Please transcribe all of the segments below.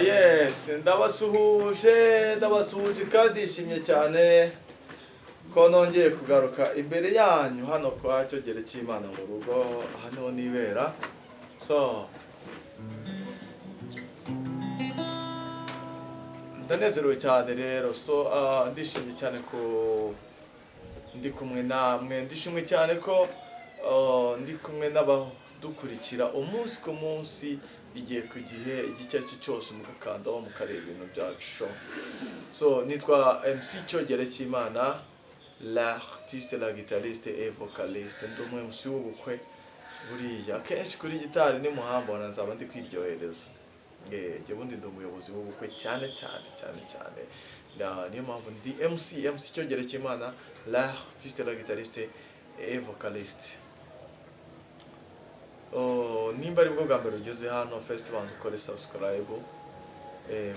Yes, ndabasuhuje kandi ishimye cyane ko nongeye kugaruka imbere yanyu hano kwa Cyogere cy'Imana mu rugo hano nibera. So ndanezerewe cyane rero, ndishimye cyane ko ndi kumwe namwe, ndishimye cyane ko ndi kumwe n'abadukurikira umunsi ku munsi, igihe ku gihe, igice cyose mugakandaho mukareba ibintu byacu. So nitwa MC Cyogere cy'Imana, l'artiste, la guitariste et vocaliste. Ndi umwe MC w'ubukwe buriya kenshi kuri gitari ni muhambona nzaba ndi kwiryohereza. Njye bundi ndi umuyobozi w'ubukwe cyane. Niyo mpamvu ndi MC Cyogere cy'Imana, l'artiste, la guitariste et vocaliste. Nimba ari bwo bwa mbere ugeze hano, first banza ukore subscribe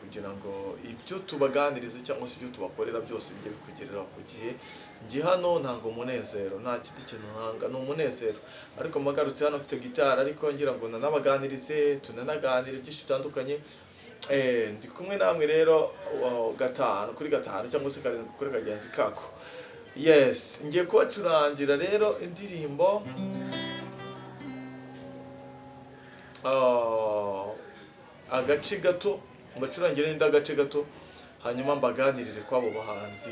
kugira ngo ibyo tubaganiriza cyangwa se ibyo tubakorera byose bijye bikugerera ku gihe. Njye hano ntanga umunezero, nta kindi kintu ntanga, ni umunezero. Ariko magarutse hano afite gitari, ariko ngira ngo nanabaganirize, tunanaganire byinshi bitandukanye. Ndi kumwe namwe rero kuri gatanu cyangwa se karindwi kuri kagenzi kako. Yes, ngiye kubacurangira rero indirimbo agace gato, mbacurangire n'agace gato, hanyuma mbaganirire kw'abo bahanzi,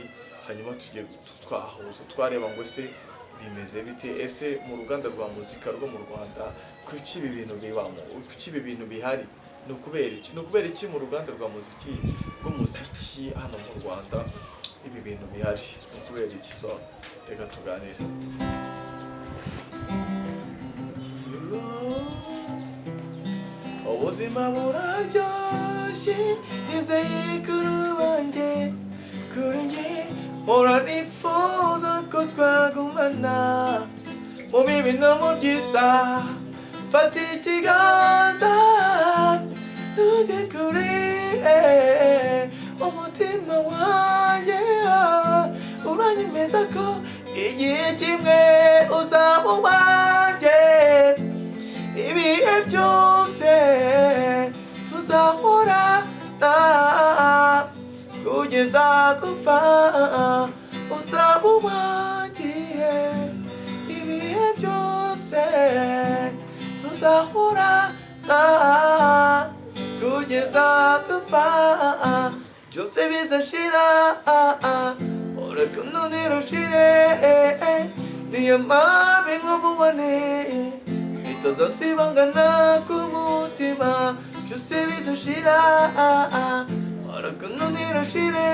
hanyuma tujye twahuza twareba ngo ese bimeze bite, ese mu ruganda rwa muzika rwo mu Rwanda kuki ibi bintu bibamo, kuki ibi bintu bihari, ni ukubera iki mu ruganda rw'umuziki hano mu Rwanda ibi bintu bihari, ni ukubera iki? So reka tuganire. Ubuzima buraryoshye, nizeye kuri njye mpora nifuza ko twagumana mu bibi no mu byiza. Fata ikiganza tujye kure, umutima wanjye uranyemeza ko igihe kimwe uzaba uwanjye. Ibihe byose tuzahorana kugeza gupfa, uzaba uwanjye. Ibihe byose tuzahorana kugeza gupfa, byose bizashira, urukundo ntirushire. Niyo mpamvu nkuvubone tuzasibangana ku mutima, byose bizashira, urukundo ntirushire.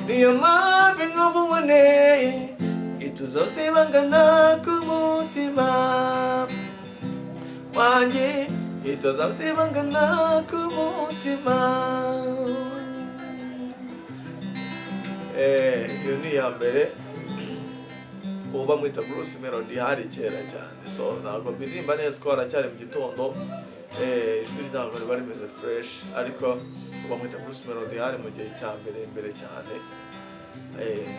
Niyo mpamvu nkuvubone tuzasibangana ku mutima wanjye, tuzasibangana ku mutima. Iyo ni iya mbere, uba mwita Bruce Melody, hari kera cyane. So ntabwo birimba neza ko haracyari mu gitondo, ijwi ntabwo riba rimeze fresh, ariko uba mwita Bruce Melody hari mu gihe cya mbere cyane,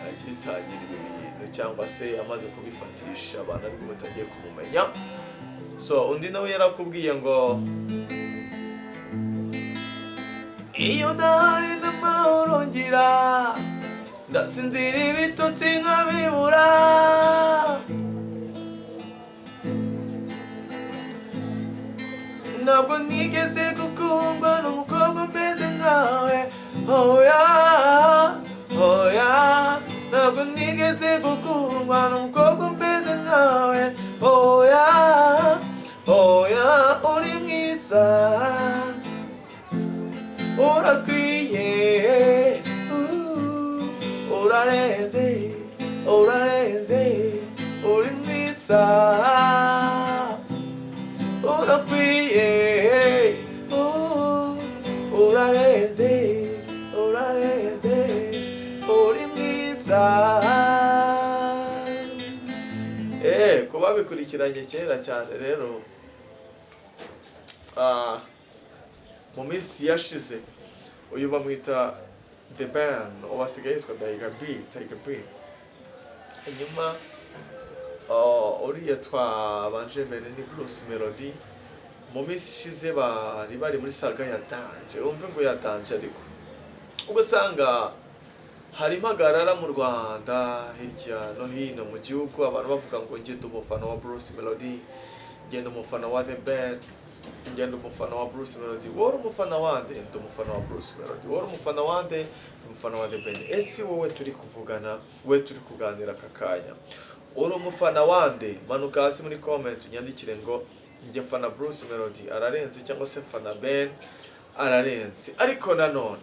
agitangira ibi bintu cyangwa se amaze kubifatisha abantu ariko batagiye kumumenya. So undi nawe yarakubwiye ngo iyo udahari n'amahoro ngira, ndasinzira ibitotsi nkabibura. Ntabwo nigeze gukundwa n'umukobwa umeze nkawe, oya. Ntabwo nigeze gukundwa n'umukobwa umeze nkawe, oya. Uri mwiza, urakwiye, urarenze, uri mwiza, urakwiye, urarenze, uri mwiza. Kuba bikurikiranye kera cyane rero, mu minsi yashize uyu bamwita The Ben, wasigaye yitwa Tiger B. Inyuma uriya twabanje mbere ni Bruce Melody, mu minsi ishize bari muri saga ya danje, umve ngo ya danje, ariko ugasanga hari impagarara mu Rwanda hirya no hino mu gihugu, abantu bavuga ngo ngende umufana wa Bruce Melody, ngende umufana wa The Ben, ngende umufana wa Bruce Melody. Wowe umufana wande? Ndi umufana wa Bruce Melody. Wowe umufana wande? Ndi umufana wa The Ben. Ese wowe turi kuvugana, we turi kuganira aka kanya, uri umufana wande? Manuka hasi muri comment unyandikire ngo njye mfana Bruce Melody ararenze cyangwa se mfana Ben ararenze. Ariko nanone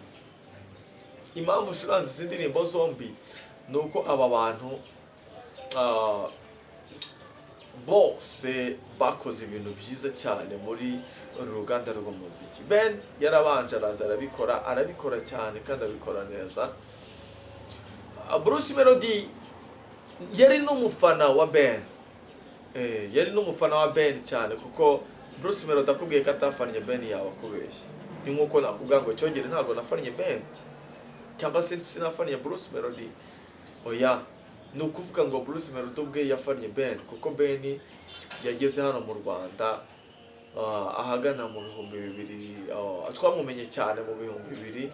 impamvu ushuranze izi ndirimbo zombi nuko aba bantu bose bakoze ibintu byiza cyane muri uru ruganda rw'umuziki. Ben yarabanje araza arabikora cyane kandi abikora neza. Bruce Melody yari n'umufana wa Ben, yari n'umufana wa Ben cyane, kuko Bruce Melody akubwiye ko atafanye Ben yawe akubeshya. Ni nkuko nakubwira ngo cyogere ntabwo nafanye Ben cyangwa se sinafanye Bruce Melody. Oya, ni ukuvuga ngo Bruce Melody ubwe yafanye Ben, kuko Ben yageze hano mu Rwanda ahagana mu 2000, twamumenye cyane mu 2007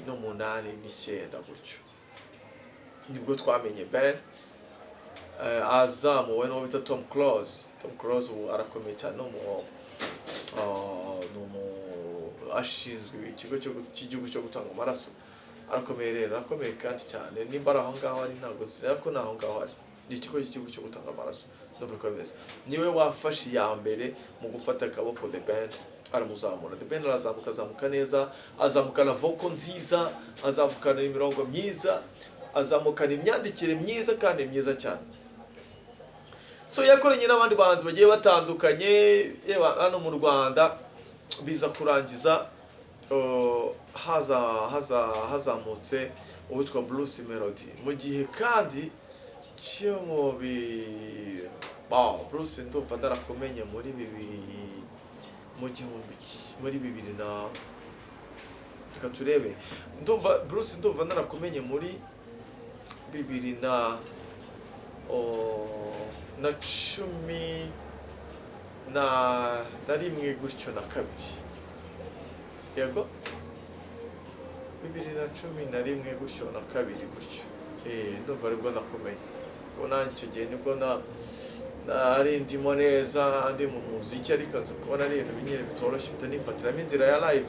no 8 9 gutyo, nibwo twamenye Ben. Azamuwe n'uwo bita Tom Close ubu arakomeye cyane, ashinzwe ikigo cy'igihugu cyo gutanga amaraso, arakomeye rero, arakomeye kandi cyane. Nimba ari aho ngaho ari ntabwo nzi, ariko ni aho ngaho ari, ni ikigo cy'igihugu cyo gutanga amaraso, ndavuga ko bimeze. Niwe wafashe iya mbere mu gufata akaboko The Ben aramuzamura. The Ben azamuka neza, azamukana vocal nziza, azamukana imirongo myiza, azamukana imyandikire myiza kandi myiza cyane. So yakoranye n'abandi bahanzi bagiye batandukanye hano mu Rwanda, biza kurangiza hazamutse uwitwa Bruce Melody, mu gihe kandi cyo Bruce ndumva ndarakomenye muri 2000 na, reka turebe, Bruce ndumva ndarakomenye muri 2010 na rimwe gutyo na kabiri, yego 2011 gutyo na kabiri gutyo, ndumva aribwo nakomeye, ko nanjye gihe nibwo nari ndimo neza ndi mu muziki, ariko nza kubona ari ibintu binyere bitoroshye, bitanifatiramo inzira ya live.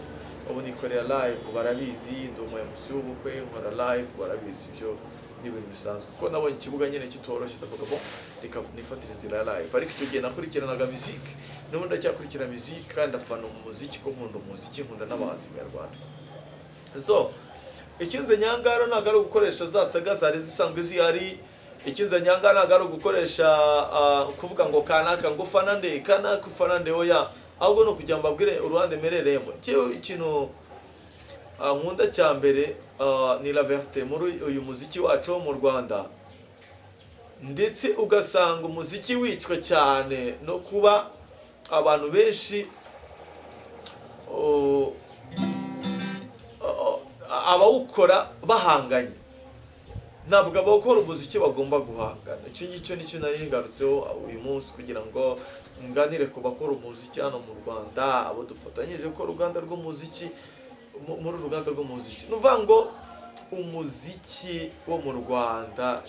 Ubu nikorera live, barabizi, ndi umuyobozi w'ubukwe, nkora live, barabizi, ibyo ni ibintu bisanzwe, kuko nabonye ikibuga nyine kitoroshye, ndavuga bo reka nifatira inzira ya live. Ariko icyo gihe nakurikiranaga muziki, n'ubu ndacyakurikira muziki kandi afana umuziki, ko nkunda umuziki, nkunda n'abahanzi nyarwanda. So ikinze nyangara ntabwo ari ugukoresha za saga zari zisanzwe zihari. Ikinze nyangara ntabwo ari ugukoresha kuvuga ngo kanaka ngo fanande kanaka fanande, oya, ahubwo no kujya mbabwire uruhande merereyemo. Ikintu nkunda cya mbere ni la vérité muri uyu muziki wacu wo mu Rwanda, ndetse ugasanga umuziki wicwa cyane no kuba abantu benshi abawukora bahanganye. Ntabwo abakora umuziki bagomba guhangana. Icyo ngicyo nicyo nari ngarutseho uyu munsi, kugira ngo nganire ku bakora umuziki hano mu Rwanda, abo dufatanyije gukora uruganda rw'umuziki, muri uruganda rw'umuziki. Nuvuga ngo umuziki wo mu Rwanda,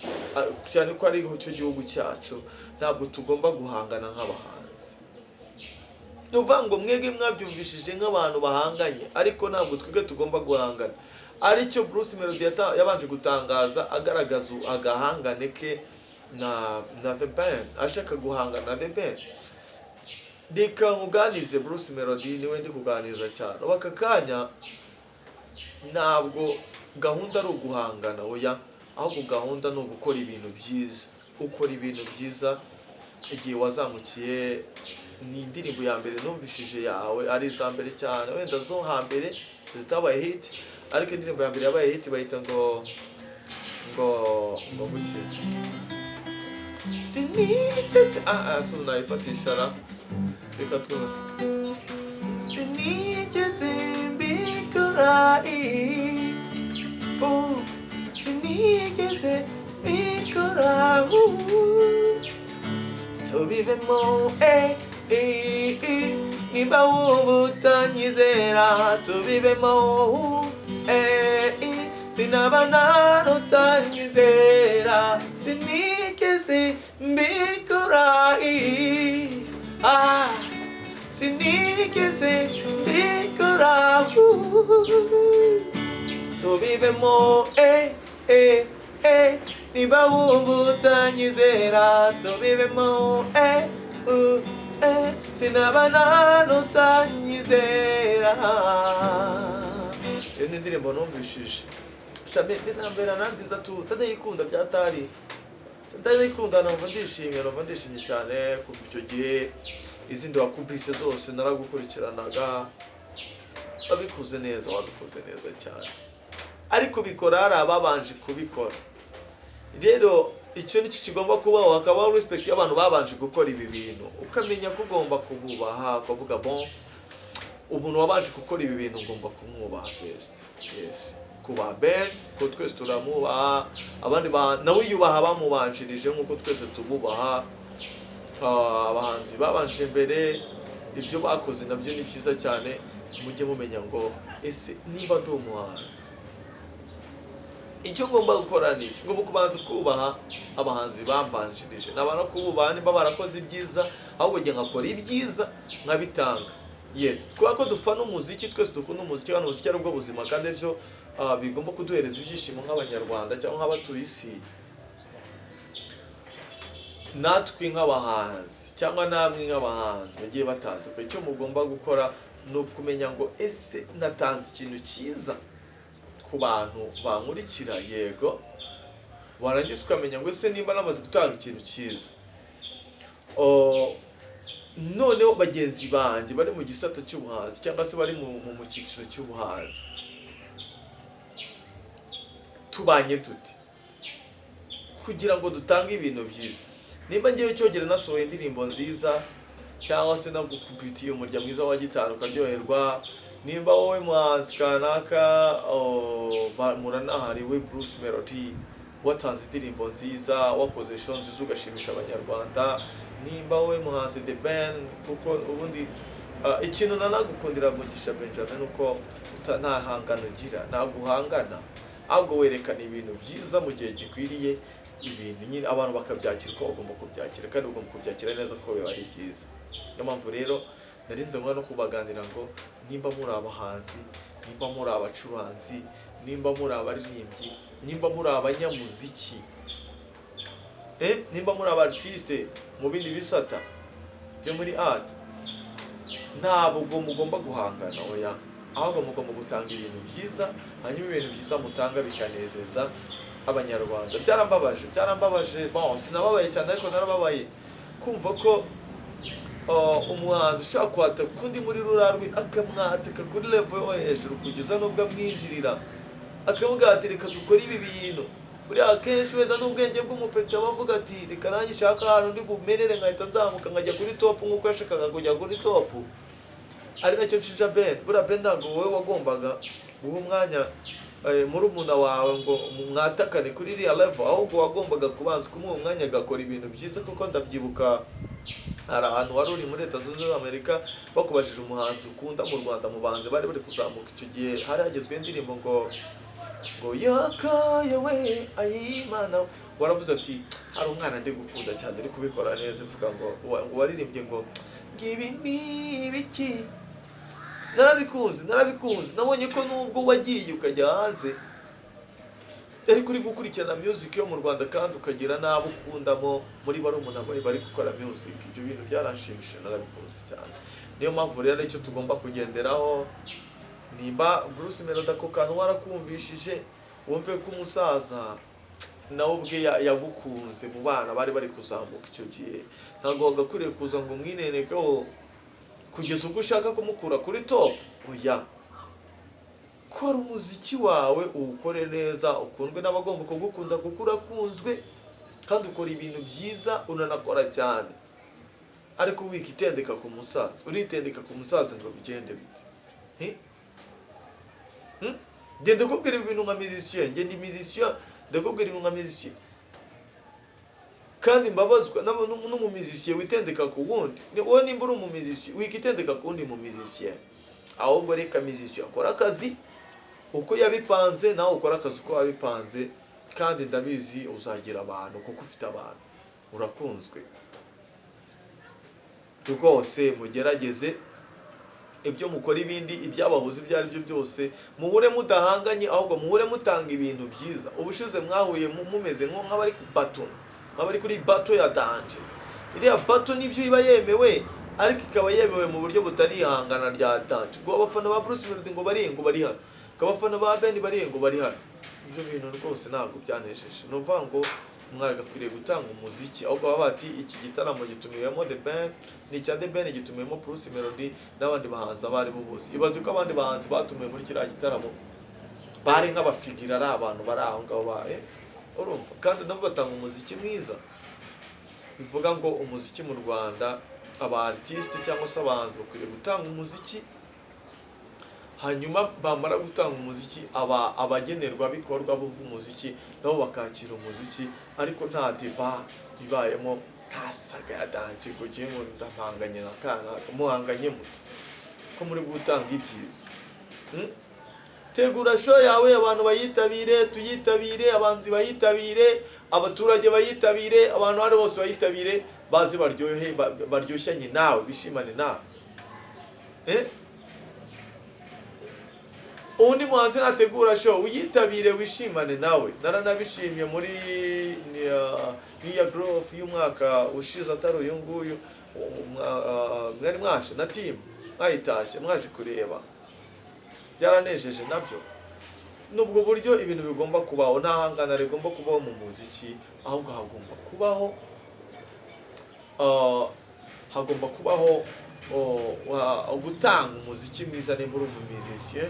cyane ko ari cyo gihugu cyacu, ntabwo tugomba guhangana nk'abahanzi. Nuvuga ngo mwege mwabyumvishije nk'abantu bahanganye, ariko ntabwo twige tugomba guhangana. Aricyo Bruce Melody yabanje gutangaza, agaragaza agahangane ke na The Ben, ashaka guhangana na The Ben. Reka nkuganize Bruce Melody, niwe ndi kuganiza cyane. Aka kanya ntabwo gahunda ari uguhangana, oya, ahubwo gahunda ni ugukora ibintu byiza. Ukora ibintu byiza. Igihe wazamukiye, ni indirimbo ya mbere numvishije yawe, ari za mbere cyane, wenda zo hambere zitabaye hit, ariko indirimbo ya mbere yabaye hit bayita ngo guke sinigeze so nayifatisha ra seka twumva sinigeze mbikora sinigeze mbikora tubivemo nimba wumva utanyizera tubibemo. Sinaba utanyizera sinigeze mbikora. Sinigeze mbikora. Tubibemo. Nimba wumva utanyizera tubibemo. Sinaba utanyizera. Iyo ni indirimbo numvishije ndinambera nziza tu ndayikunda byatari ndayikunda numva ndishimye cyane kuva icyo gihe. Izindi wakubise zose naragukurikiranaga wabikoze neza cyane, ariko bikora hari ababanje kubikora. Rero icyo nicyo kigomba kubaho, hakabaho respect y'abantu babanje gukora ibi bintu, ukamenya ko ugomba kububaha, ukavuga bon umuntu wabanje gukora ibi bintu ugomba kumwubaha first. Yes, kuba Ben ko twese turamubaha, abandi nawe yubaha bamubanjirije nkuko twese tububaha. Abahanzi babanje mbere, ibyo bakoze nabyo ni byiza cyane. Mujye mumenya ngo ese niba ndi umuhanzi icyo ngomba gukora ni iki? Ngomba kubanza kubaha abahanzi bambanjirije, nabana kububaha niba barakoze ibyiza, ahubwo njye ngakora ibyiza nkabitanga. Yes, kubera ko dufana umuziki, twese dukunda umuziki, kandi umuziki ari ubwo buzima, kandi byo bigomba kuduhereza ibyishimo nk'abanyarwanda cyangwa nk'abatuye isi. Natwe nk'abahanzi cyangwa namwe nk'abahanzi bagiye batandukanye, icyo mugomba gukora ni ukumenya ngo ese natanze ikintu cyiza ku bantu bankurikira. Yego, warangiza ukamenya ngo ese nimba namaze gutanga ikintu cyiza, noneho bagenzi banjye bari mu gisata cy'ubuhanzi cyangwa se bari mu cyiciro cy'ubuhanzi, tubanye dute kugira ngo dutange ibintu byiza. Nimba ngiye cyogera nasohoye indirimbo nziza, cyangwa se nagukubitiye umurya mwiza wa gitari ukaryoherwa, nimba wowe muhanzi kanaka muranahariwe Bruce Melody watanze indirimbo nziza, wakoze show nziza ugashimisha abanyarwanda, nimba wowe muhanzi The Ben, kuko ubundi ikintu nanagukundira Mugisha Benjamin uko nta hangano ugira, ntabwo uhangana, ahubwo werekana ibintu byiza mu gihe gikwiriye, ibintu nyine abantu bakabyakira uko bagomba kubyakira, kandi ugomba kubyakira neza ko biba ari byiza. Niyo mpamvu rero narinze no kubaganira ngo nimba muri abahanzi, nimba muri abacuranzi, nimba muri abaririmbyi, nimba muri abanyamuziki, nimba muri abartiste mu bindi bisata byo muri art, ntabwo mugomba guhangana, oya, ahubwo mugomba gutanga ibintu byiza, hanyuma ibintu byiza mutanga bikanezeza abanyarwanda. Byarambabaje bon, sinababaye cyane ariko narababaye kumva ko umuhanzi ushaka kwata kundi muri rurarwi akamwataka kuri level yo hejuru kugeza nubwo amwinjirira, akavuga ati reka dukore ibi bintu. Buriya akenshi wenda n'ubwenge bw'umupeti abavuga ati reka nanjye nshaka ahantu ndi bumenere nkahita nzamuka nkajya kuri top nk'uko yashakaga kujya kuri top. Ari nacyo nshinja Ben. Buriya Ben ntabwo wowe wagombaga guha umwanya murumuna wawe ngo mwatakane kuri iriya level, ahubwo wagombaga kubanza kumuha umwanya agakora ibintu byiza. Kuko ndabyibuka hari ahantu wari uri muri Leta Zunze Ubumwe za Amerika bakubajije umuhanzi ukunda mu Rwanda, mu bahanzi bari bari kuzamuka icyo gihe, hari hagezweho indirimbo ngo yakaye we ayimana, waravuze ati hari umwana ndi gukunda cyane ari kubikora neza, uvuga ngo waririmbye ngo ngibi nibiki. Narabikunze, nabonye ko nubwo wagiye ukajya hanze ari kuri gukurikirana music yo mu Rwanda, kandi ukagira nabo ukundamo muri barumuna bawe bari gukora music. Ibyo bintu byaranshimishije, narabikunze cyane. Niyo mpamvu rero icyo tugomba kugenderaho, nimba Bruce Melody ako kantu warakumvishije, wumve ko umusaza nawe ubwe yagukunze mu bana bari bari kuzamuka icyo gihe, ntabwo wagakwiriye kuza ngo umwinenekeho kugeza ubwo ushaka kumukura kuri top. Oya, kora umuziki wawe uwukore neza, ukundwe n'abagomba kugukunda kuko urakunzwe, kandi ukora ibintu byiza, unanakora cyane. Ariko wikitendeka ku musaza, uritendeka ku musaza ngo bigende bite? Ngende kubwira ibintu nka musicien, ngende musicien, ndakubwira ibintu nka musicien, kandi mbabazwa n'umumizisiye witendeka ku wundi. Wowe nimba uri umumizisiye wikitendeka ku wundi mumizisiye, ahubwo reka mizisiye akora akazi uko yabipanze, nawe ukora akazi uko wabipanze, kandi ndabizi uzagira abantu kuko ufite abantu, urakunzwe. Rwose mugerageze ibyo mukora, ibindi ibyabahuza ibyo ari byo byose muhure mudahanganye, ahubwo muhure mutanga ibintu byiza. Ubushize mwahuye mumeze nk'abari ku bato, nk'abari kuri bato ya danje. Iriya bato nibyo iba yemewe, ariko ikaba yemewe mu buryo butari ihangana rya danje. Ngo abafana ba Bruce Melody ngo bari hano, ngo abafana ba Ben bari hano. Ibyo bintu rwose ntabwo byanesheje. No vuga ngo mwagakwiriye gutanga umuziki, ahubwo baba bati iki gitaramo gitumiwemo The Ben, ni cya The Ben gitumiwemo Bruce Melody n'abandi bahanzi abari bo bose. Ibaze ko abandi bahanzi batumiwe muri kiriya gitaramo bari nk'abafigira, ari abantu bari aho ngaho bae, urumva, kandi nabo batanga umuziki mwiza. Bivuga ngo umuziki mu Rwanda, aba artiste cyangwa se abahanzi bakwiriye gutanga umuziki, hanyuma bamara gutanga umuziki abagenerwa bikorwa buva umuziki nabo bakakira umuziki, ariko nta deba bibayemo, nta saga ya dance ngo giye ngo ndamanganye nakana muhanganye muti ko muri gutanga ibyiza. Tegura show yawe, abantu bayitabire, tuyitabire, abanzi bayitabire, abaturage bayitabire, abantu bari bose bayitabire, bazi baryoshanye nawe, bishimane nawe. Undi muhanzi nategura show uyitabire, wishimane nawe. Naranabishimye muri New Growth y'umwaka ushize, atari uyu nguyu, mwari mwashe na team mwayitashye mwaje kureba, byaranejeje nabyo. Nubwo buryo ibintu bigomba kubaho, nta hangana rigomba kubaho mu muziki, ahubwo hagomba kubaho gutanga umuziki mwiza nimba uri umumizisiye.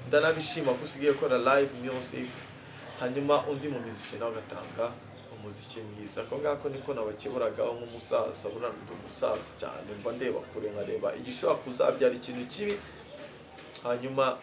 Ndanabishima ko usigaye gukora live music, hanyuma undi mumizisiye nawe agatanga umuziki mwiza. Ako ngako niko nabakeburagaho nk'umusaza, burandi umusaza cyane, mba ndeba kure nkareba igishobora kuzabyara ikintu kibi, hanyuma